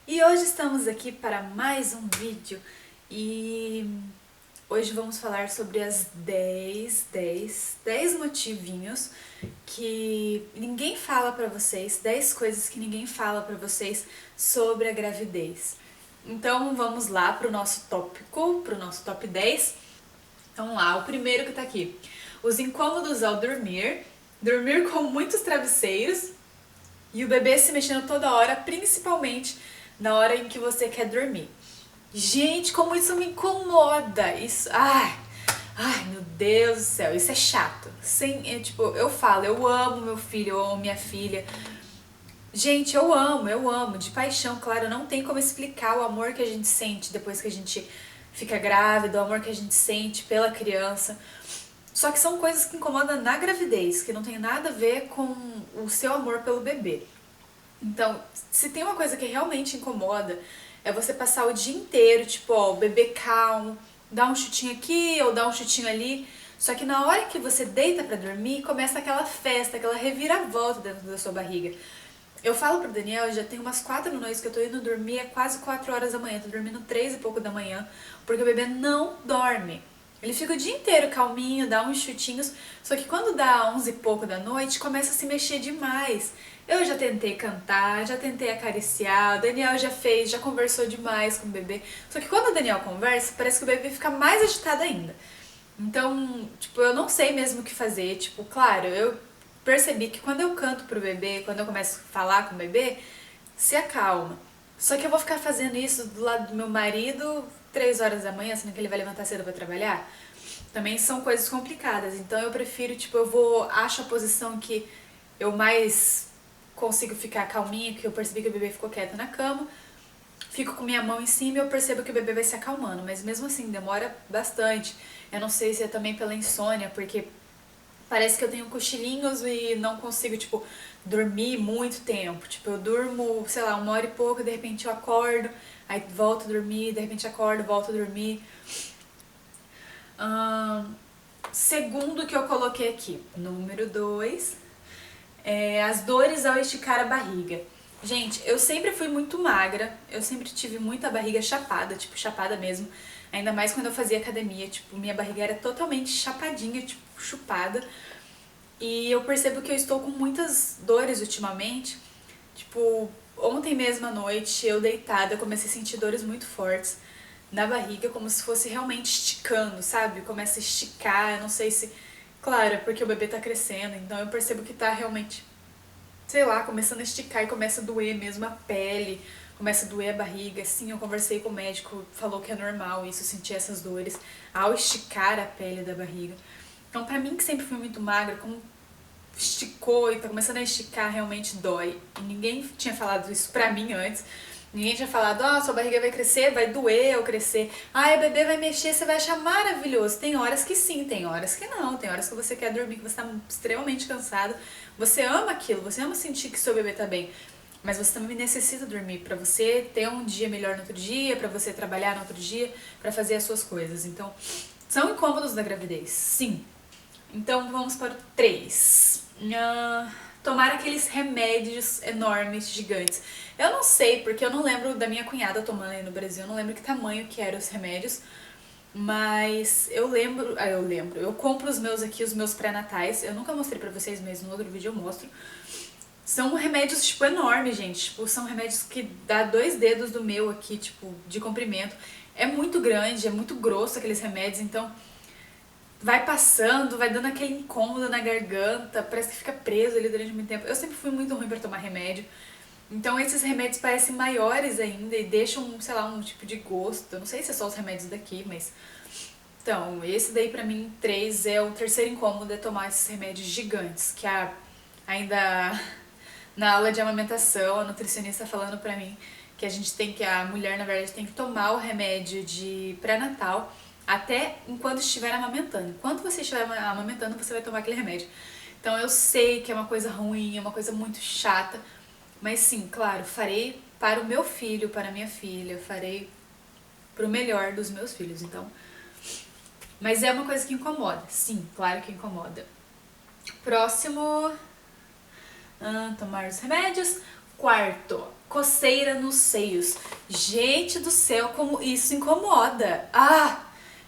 E hoje estamos aqui para mais um vídeo e hoje vamos falar sobre as 10 motivinhos que ninguém fala pra vocês, 10 coisas que ninguém fala pra vocês sobre a gravidez. Então vamos lá pro nosso tópico, pro nosso top 10. Vamos lá, o primeiro que tá aqui. Os incômodos ao dormir, dormir com muitos travesseiros e o bebê se mexendo toda hora, principalmente na hora em que você quer dormir. Gente, como isso me incomoda! Isso, ai, meu Deus do céu, isso é chato. Eu falo, eu amo meu filho, eu amo minha filha. Gente, eu amo, de paixão, claro, não tem como explicar o amor que a gente sente depois que a gente fica grávida, o amor que a gente sente pela criança. Só que são coisas que incomodam na gravidez, que não tem nada a ver com o seu amor pelo bebê. Então, se tem uma coisa que realmente incomoda, é você passar o dia inteiro, tipo, ó, o bebê calmo, dá um chutinho aqui ou dá um chutinho ali. Só que na hora que você deita pra dormir, começa aquela festa, aquela reviravolta dentro da sua barriga. Eu falo pro Daniel, já tem umas 4 noites que eu tô indo dormir, é quase 4 horas da manhã, tô dormindo 3 e pouco da manhã, porque o bebê não dorme. Ele fica o dia inteiro calminho, dá uns chutinhos, só que quando dá 11 e pouco da noite, começa a se mexer demais. Eu já tentei cantar, já tentei acariciar, o Daniel já conversou demais com o bebê. Só que quando o Daniel conversa, parece que o bebê fica mais agitado ainda. Então, tipo, eu não sei mesmo o que fazer. Tipo, claro, eu percebi que quando eu canto pro bebê, quando eu começo a falar com o bebê, se acalma. Só que eu vou ficar fazendo isso do lado do meu marido 3 horas da manhã, sendo que ele vai levantar cedo pra trabalhar. Também são coisas complicadas. Então eu prefiro, tipo, acho a posição que eu mais consigo ficar calminha, que eu percebi que o bebê ficou quieto na cama. Fico com minha mão em cima e eu percebo que o bebê vai se acalmando, mas mesmo assim demora bastante. Eu não sei se é também pela insônia, porque parece que eu tenho cochilinhos e não consigo, tipo, dormir muito tempo. Tipo, eu durmo, sei lá, 1 hora e pouco, de repente eu acordo, aí volto a dormir, de repente acordo, volto a dormir. Segundo que eu coloquei aqui, número 2, as dores ao esticar a barriga. Gente, eu sempre fui muito magra, eu sempre tive muita barriga chapada, tipo, chapada mesmo. Ainda mais quando eu fazia academia, tipo, minha barriga era totalmente chapadinha, tipo, chupada. E eu percebo que eu estou com muitas dores ultimamente. Tipo, ontem mesmo à noite, eu deitada, eu comecei a sentir dores muito fortes na barriga, como se fosse realmente esticando, sabe? Começa a esticar, eu não sei se... Claro, é porque o bebê tá crescendo, então eu percebo que tá realmente, sei lá, começando a esticar e começa a doer mesmo a pele, começa a doer a barriga. Sim, eu conversei com o médico, falou que é normal isso, sentir essas dores ao esticar a pele da barriga. Então, pra mim que sempre fui muito magra, como esticou e tá começando a esticar, realmente dói. E ninguém tinha falado isso pra mim antes. Ninguém tinha falado, sua barriga vai crescer, vai doer ao crescer. O bebê vai mexer, você vai achar maravilhoso. Tem horas que sim, tem horas que não. Tem horas que você quer dormir, que você tá extremamente cansado. Você ama aquilo, você ama sentir que seu bebê tá bem. Mas você também necessita dormir pra você ter um dia melhor no outro dia, pra você trabalhar no outro dia, pra fazer as suas coisas. Então, são incômodos da gravidez, sim. Então, vamos para o 3. Tomar aqueles remédios enormes, gigantes. Eu não sei, porque eu não lembro da minha cunhada tomando aí no Brasil, eu não lembro que tamanho que eram os remédios, mas eu compro os meus aqui, os meus pré-natais, eu nunca mostrei pra vocês mesmo, no outro vídeo eu mostro. São remédios, tipo, enormes, gente, tipo, são remédios que dá 2 dedos do meu aqui, tipo, de comprimento. É muito grande, é muito grosso aqueles remédios, então vai passando, vai dando aquele incômodo na garganta, parece que fica preso ali durante muito tempo. Eu sempre fui muito ruim pra tomar remédio, então esses remédios parecem maiores ainda e deixam, sei lá, um tipo de gosto. Eu não sei se é só os remédios daqui, mas... Então, esse daí pra mim, 3, é o terceiro incômodo, é tomar esses remédios gigantes, que ainda na aula de amamentação, a nutricionista falando pra mim que a mulher, na verdade, tem que tomar o remédio de pré-natal até enquanto estiver amamentando. Enquanto você estiver amamentando, você vai tomar aquele remédio. Então eu sei que é uma coisa ruim, é uma coisa muito chata, mas sim, claro, farei para o meu filho, para a minha filha, farei pro melhor dos meus filhos, então... Mas é uma coisa que incomoda, sim, claro que incomoda. Próximo, tomar os remédios. Quarto, coceira nos seios. Gente do céu, como isso incomoda. Ah,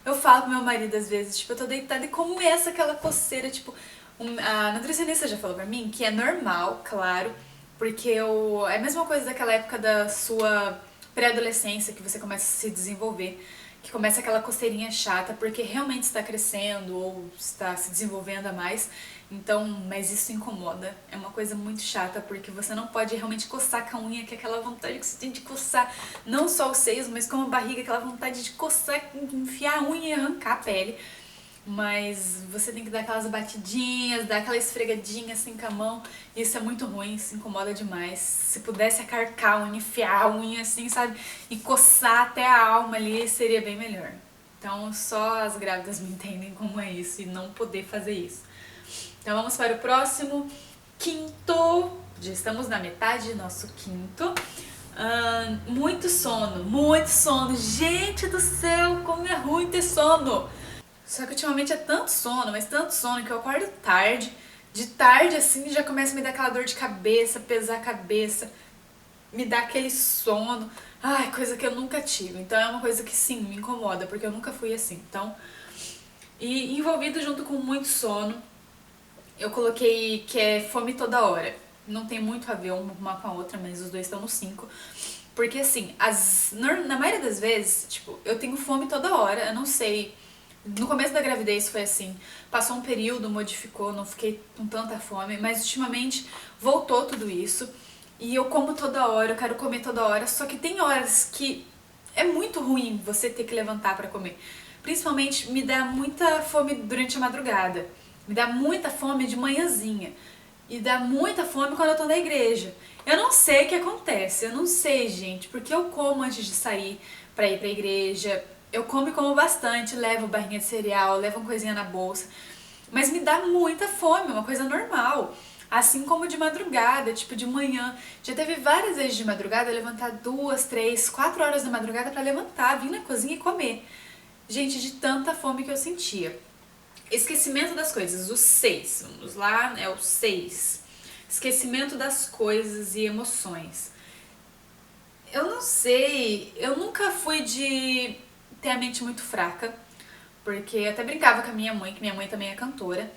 eu falo pro meu marido às vezes, tipo, eu tô deitada e começa aquela coceira, tipo, a nutricionista já falou pra mim que é normal, claro, porque é a mesma coisa daquela época da sua pré-adolescência que você começa a se desenvolver, que começa aquela coceirinha chata porque realmente está crescendo ou está se desenvolvendo a mais. Então, mas isso incomoda. É uma coisa muito chata porque você não pode realmente coçar com a unha, que é aquela vontade que você tem de coçar não só os seios, mas como a barriga, aquela vontade de coçar, enfiar a unha e arrancar a pele. Mas você tem que dar aquelas batidinhas, dar aquela esfregadinha assim com a mão. Isso é muito ruim, isso incomoda demais. Se pudesse acarcar a unha, enfiar a unha assim, sabe? E coçar até a alma ali, seria bem melhor. Então só as grávidas me entendem como é isso e não poder fazer isso. Então vamos para o próximo, quinto. Já estamos na metade do nosso quinto. Muito sono, muito sono. Gente do céu, como é ruim ter sono. Só que ultimamente é tanto sono, mas tanto sono que eu acordo tarde. De tarde, assim, já começa a me dar aquela dor de cabeça, pesar a cabeça, me dá aquele sono. Ai, coisa que eu nunca tive. Então é uma coisa que sim, me incomoda, porque eu nunca fui assim. Então, e envolvido junto com muito sono, eu coloquei que é fome toda hora. Não tem muito a ver uma com a outra, mas os dois estão no 5. Porque assim, na maioria das vezes, tipo, eu tenho fome toda hora, eu não sei. No começo da gravidez foi assim, passou um período, modificou, não fiquei com tanta fome, mas ultimamente voltou tudo isso e eu como toda hora, eu quero comer toda hora, só que tem horas que é muito ruim você ter que levantar pra comer. Principalmente me dá muita fome durante a madrugada, me dá muita fome de manhãzinha e dá muita fome quando eu tô na igreja. Eu não sei o que acontece, eu não sei, gente, porque eu como antes de sair pra ir pra igreja. Eu como e como bastante, levo barrinha de cereal, levo uma coisinha na bolsa, mas me dá muita fome, uma coisa normal. Assim como de madrugada, tipo de manhã. Já teve várias vezes de madrugada eu levantar 2, 3, 4 horas da madrugada pra levantar, vir na cozinha e comer. Gente, de tanta fome que eu sentia. Esquecimento das coisas, o 6, vamos lá, é o 6. Esquecimento das coisas e emoções. Eu não sei, eu nunca fui de ter a mente muito fraca, porque eu até brincava com a minha mãe, que minha mãe também é cantora,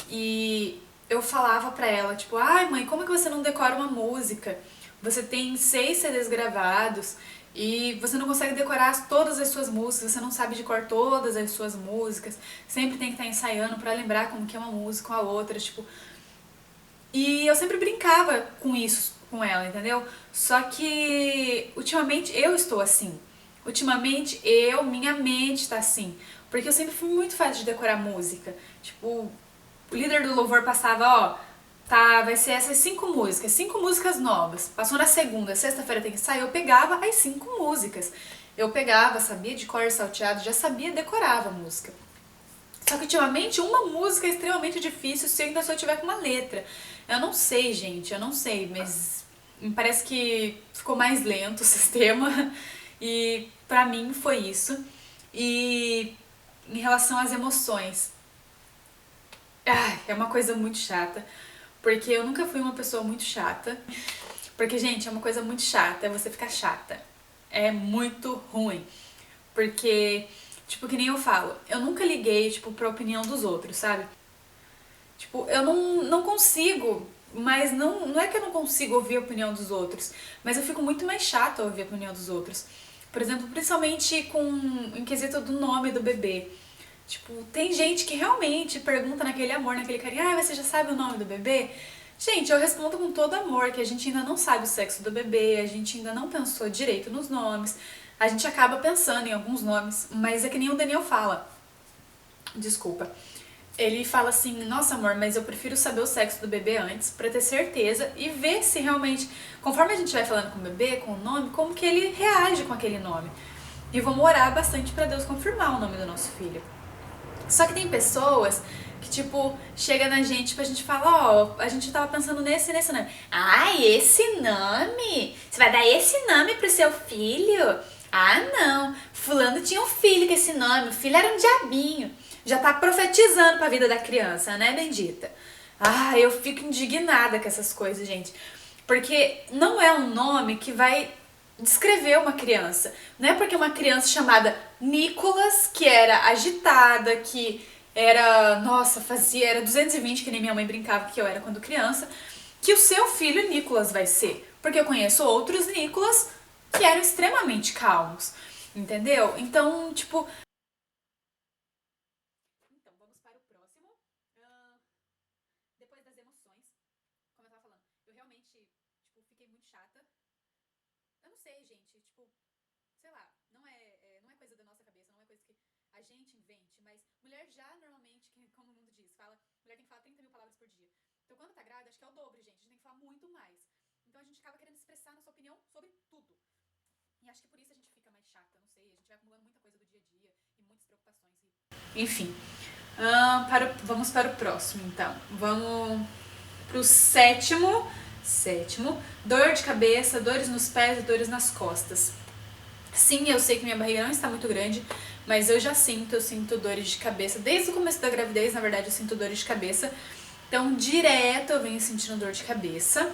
e eu falava pra ela, tipo, ai mãe, como é que você não decora uma música? Você tem 6 CDs gravados e você não consegue decorar todas as suas músicas, você não sabe de cor todas as suas músicas, sempre tem que estar ensaiando pra lembrar como que é uma música com a outra, tipo. E eu sempre brincava com isso com ela, entendeu? Só que ultimamente eu estou assim. Ultimamente minha mente tá assim. Porque eu sempre fui muito fácil de decorar música. Tipo, o líder do louvor passava, ó, tá, vai ser essas 5 músicas novas. Passou na segunda, sexta-feira tem que sair, eu pegava as 5 músicas. Eu pegava, sabia de cor e salteado, já sabia, decorava a música. Só que ultimamente uma música é extremamente difícil se ainda só tiver com uma letra. Eu não sei, gente, eu não sei, mas me parece que ficou mais lento o sistema e pra mim foi isso. E em relação às emoções, é uma coisa muito chata, porque eu nunca fui uma pessoa muito chata. Porque, gente, é uma coisa muito chata, é você ficar chata. É muito ruim. Porque, tipo, que nem eu falo, eu nunca liguei, tipo, pra opinião dos outros, sabe? Tipo, eu não consigo, mas não é que eu não consigo ouvir a opinião dos outros, mas eu fico muito mais chata a ouvir a opinião dos outros. Por exemplo, principalmente em quesito do nome do bebê. Tipo, tem gente que realmente pergunta naquele amor, naquele carinho, você já sabe o nome do bebê? Gente, eu respondo com todo amor que a gente ainda não sabe o sexo do bebê, a gente ainda não pensou direito nos nomes, a gente acaba pensando em alguns nomes, mas é que nem o Daniel fala. Desculpa. Ele fala assim, nossa amor, mas eu prefiro saber o sexo do bebê antes, pra ter certeza e ver se realmente, conforme a gente vai falando com o bebê, com o nome, como que ele reage com aquele nome. E vamos orar bastante pra Deus confirmar o nome do nosso filho. Só que tem pessoas que, tipo, chega na gente, tipo, a gente fala, ó, a gente tava pensando nesse nome. Ai, esse nome? Você vai dar esse nome pro seu filho? Ah, não. Fulano tinha um filho com esse nome, o filho era um diabinho. Já tá profetizando pra vida da criança, né, bendita? Ah, eu fico indignada com essas coisas, gente. Porque não é um nome que vai descrever uma criança. Não é porque uma criança chamada Nicolas, que era agitada, que era, nossa, era 220, que nem minha mãe brincava que eu era quando criança, que o seu filho Nicolas vai ser. Porque eu conheço outros Nicolas que eram extremamente calmos, entendeu? Então, tipo... Então, vamos para o próximo. Depois das emoções, como eu tava falando, eu realmente, tipo, fiquei muito chata. Eu não sei, gente, tipo, sei lá, não é coisa da nossa cabeça, não é coisa que a gente invente, mas mulher já normalmente, como o mundo diz, mulher tem que falar 30 mil palavras por dia. Então quando tá grávida, acho que é o dobro, gente, a gente tem que falar muito mais. Então a gente acaba querendo expressar nossa opinião sobre tudo. E acho que por isso a gente fica mais chata, não sei, a gente vai acumulando muita coisa do dia a dia e muitas preocupações. Enfim, vamos para o próximo, então. Vamos pro sétimo. Dor de cabeça, dores nos pés e dores nas costas. Sim, eu sei que minha barriga não está muito grande, mas eu sinto dores de cabeça. Desde o começo da gravidez, na verdade, eu sinto dores de cabeça. Então, direto eu venho sentindo dor de cabeça.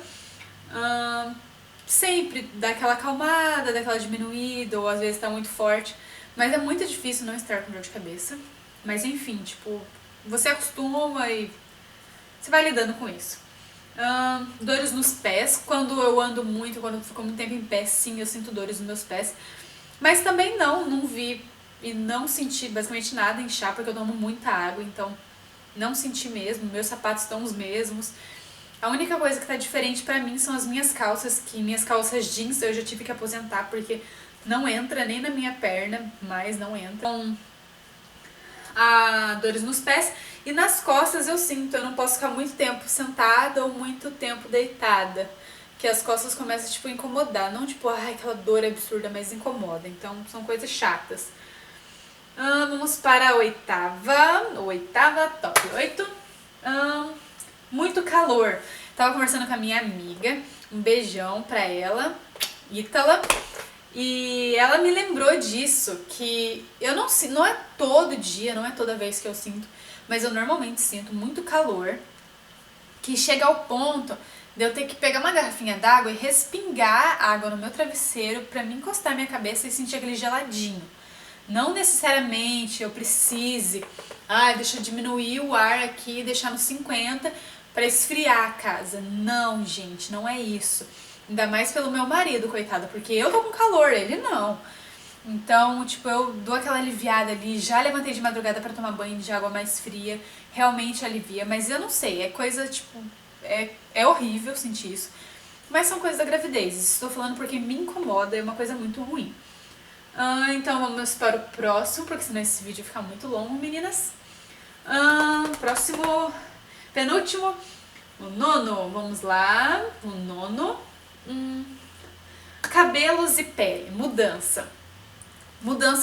Sempre dá aquela acalmada, dá aquela diminuída, ou às vezes tá muito forte. Mas é muito difícil não estar com dor de cabeça. Mas enfim, tipo, você acostuma e você vai lidando com isso. Dores nos pés, quando eu ando muito, quando eu fico muito tempo em pé, sim, eu sinto dores nos meus pés. Mas também não vi e não senti basicamente nada inchar, porque eu tomo muita água, então não senti mesmo, meus sapatos estão os mesmos. A única coisa que tá diferente pra mim são as minhas calças, que minhas calças jeans eu já tive que aposentar, porque não entra nem na minha perna, mas não entra. Então, dores nos pés. E nas costas eu sinto, eu não posso ficar muito tempo sentada ou muito tempo deitada, que as costas começam, tipo, a incomodar. Não, tipo, aquela dor absurda, mas incomoda. Então, são coisas chatas. Vamos para a oitava, top 8. Muito calor. Tava conversando com a minha amiga, um beijão pra ela, Ítala. E ela me lembrou disso, que eu não é todo dia, não é toda vez que eu sinto, mas eu normalmente sinto muito calor, que chega ao ponto de eu ter que pegar uma garrafinha d'água e respingar água no meu travesseiro pra me encostar minha cabeça e sentir aquele geladinho. Não necessariamente eu precise, deixa eu diminuir o ar aqui e deixar no 50 pra esfriar a casa. Não, gente, não é isso. Ainda mais pelo meu marido, coitado, porque eu tô com calor, ele não. Então, tipo, eu dou aquela aliviada ali, já levantei de madrugada pra tomar banho de água mais fria, realmente alivia, mas eu não sei, é coisa, tipo, é horrível sentir isso, mas são coisas da gravidez, estou falando porque me incomoda, é uma coisa muito ruim. Então vamos para o próximo, porque senão esse vídeo fica muito longo, meninas. Próximo, penúltimo, o nono, vamos lá, o nono. Cabelos e pele, mudança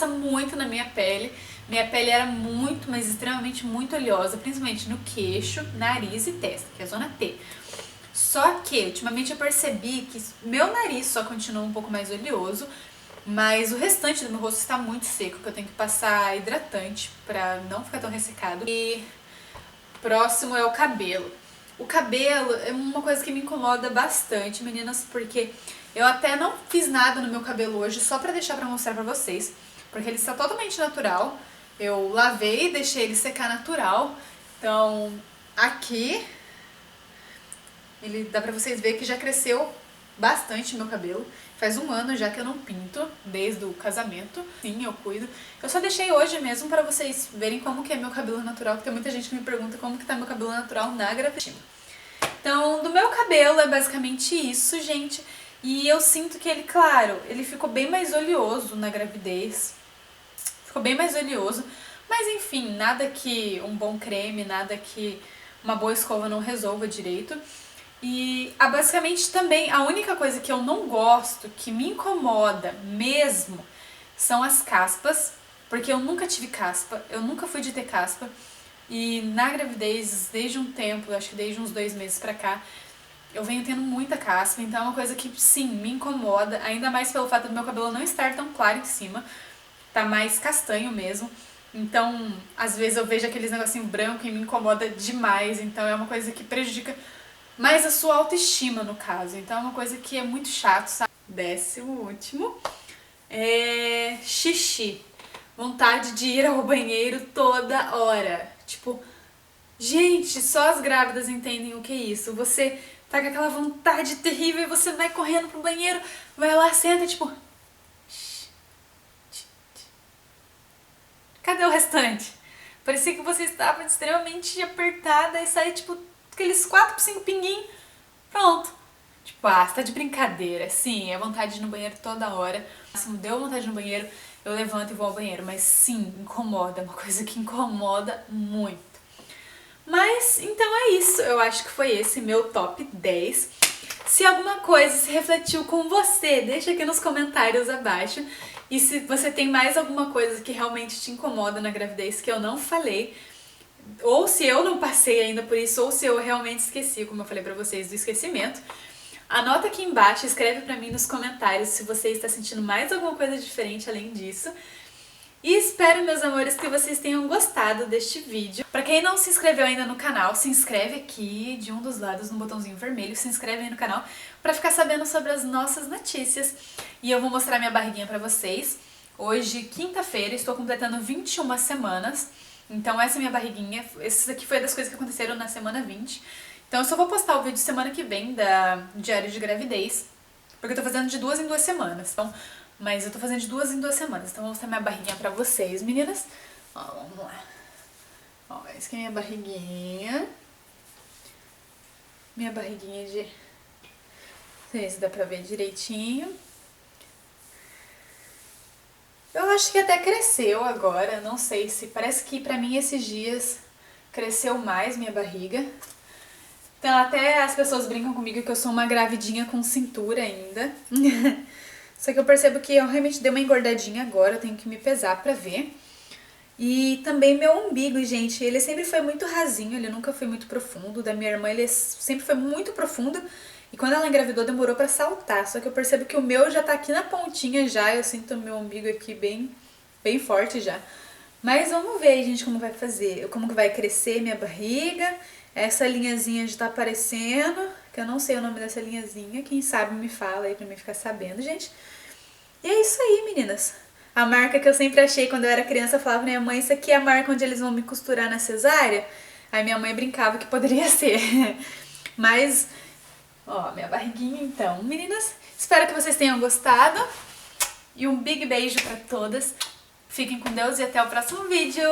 muito na minha pele. Minha pele era muito, mas extremamente muito oleosa, principalmente no queixo, nariz e testa, que é a zona T. Só que ultimamente eu percebi que meu nariz só continua um pouco mais oleoso, mas o restante do meu rosto está muito seco, que eu tenho que passar hidratante pra não ficar tão ressecado. E próximo é o cabelo. O cabelo é uma coisa que me incomoda bastante, meninas, porque eu até não fiz nada no meu cabelo hoje, só pra deixar pra mostrar pra vocês, porque ele está totalmente natural. Eu lavei e deixei ele secar natural. Então, aqui, ele dá pra vocês verem que já cresceu bastante meu cabelo. Faz 1 ano já que eu não pinto, desde o casamento. Sim, eu cuido. Eu só deixei hoje mesmo pra vocês verem como que é meu cabelo natural, porque tem muita gente que me pergunta como que tá meu cabelo natural na gravidez. Então, do meu cabelo é basicamente isso, gente. E eu sinto que ele, claro, ele ficou bem mais oleoso na gravidez. Ficou bem mais oleoso. Mas enfim, nada que um bom creme, nada que uma boa escova não resolva direito. E basicamente também a única coisa que eu não gosto, que me incomoda mesmo, são as caspas. Porque eu nunca tive caspa, eu nunca fui de ter caspa. E na gravidez, desde um tempo, acho que desde uns 2 meses pra cá, eu venho tendo muita caspa, então é uma coisa que sim, me incomoda, ainda mais pelo fato do meu cabelo não estar tão claro em cima, tá mais castanho mesmo. Então, às vezes eu vejo aqueles negocinho branco e me incomoda demais, então é uma coisa que prejudica mas a sua autoestima, no caso. Então é uma coisa que é muito chato, sabe? 10º é xixi. Vontade de ir ao banheiro toda hora. Tipo, gente, só as grávidas entendem o que é isso. Você tá com aquela vontade terrível e você vai correndo pro banheiro, vai lá, senta, tipo... Cadê o restante? Parecia que você estava extremamente apertada e saía, tipo, aqueles 4, 5 pinguinhos. Pronto. Tipo, você tá de brincadeira. Sim, é vontade de ir no banheiro toda hora. Se me deu vontade de ir no banheiro, eu levanto e vou ao banheiro. Mas sim, incomoda. É uma coisa que incomoda muito. Mas, então é isso. Eu acho que foi esse meu top 10. Se alguma coisa se refletiu com você, deixa aqui nos comentários abaixo. E se você tem mais alguma coisa que realmente te incomoda na gravidez que eu não falei, ou se eu não passei ainda por isso, ou se eu realmente esqueci, como eu falei pra vocês, do esquecimento, anota aqui embaixo, escreve pra mim nos comentários se você está sentindo mais alguma coisa diferente além disso. E espero, meus amores, que vocês tenham gostado deste vídeo. Pra quem não se inscreveu ainda no canal, se inscreve aqui de um dos lados no botãozinho vermelho, se inscreve aí no canal pra ficar sabendo sobre as nossas notícias. E eu vou mostrar minha barriguinha pra vocês. Hoje, quinta-feira, estou completando 21 semanas. Então essa é minha barriguinha. Essa aqui foi das coisas que aconteceram na semana 20. Então eu só vou postar o vídeo semana que vem da diário de gravidez, porque eu tô fazendo de 2 em 2 semanas. Então, mas eu tô fazendo de 2 em 2 semanas. Então eu vou mostrar minha barriguinha pra vocês, meninas. Ó, vamos lá. Ó, essa aqui é minha barriguinha. Minha barriguinha de... Não sei se dá pra ver direitinho. Eu acho que até cresceu agora, não sei se... Parece que pra mim esses dias cresceu mais minha barriga. Então até as pessoas brincam comigo que eu sou uma gravidinha com cintura ainda. Só que eu percebo que eu realmente dei uma engordadinha agora, eu tenho que me pesar pra ver. E também meu umbigo, gente, ele sempre foi muito rasinho, ele nunca foi muito profundo. Da minha irmã ele sempre foi muito profundo. E quando ela engravidou demorou pra saltar, só que eu percebo que o meu já tá aqui na pontinha já, eu sinto o meu umbigo aqui bem forte já. Mas vamos ver, gente, como vai fazer, como que vai crescer minha barriga. Essa linhazinha já tá aparecendo, que eu não sei o nome dessa linhazinha, quem sabe me fala aí pra mim ficar sabendo, gente. E é isso aí, meninas. A marca que eu sempre achei quando eu era criança, eu falava pra minha mãe, isso aqui é a marca onde eles vão me costurar na cesárea. Aí minha mãe brincava que poderia ser. Mas, ó, minha barriguinha então. Meninas, espero que vocês tenham gostado. E um big beijo pra todas. Fiquem com Deus e até o próximo vídeo.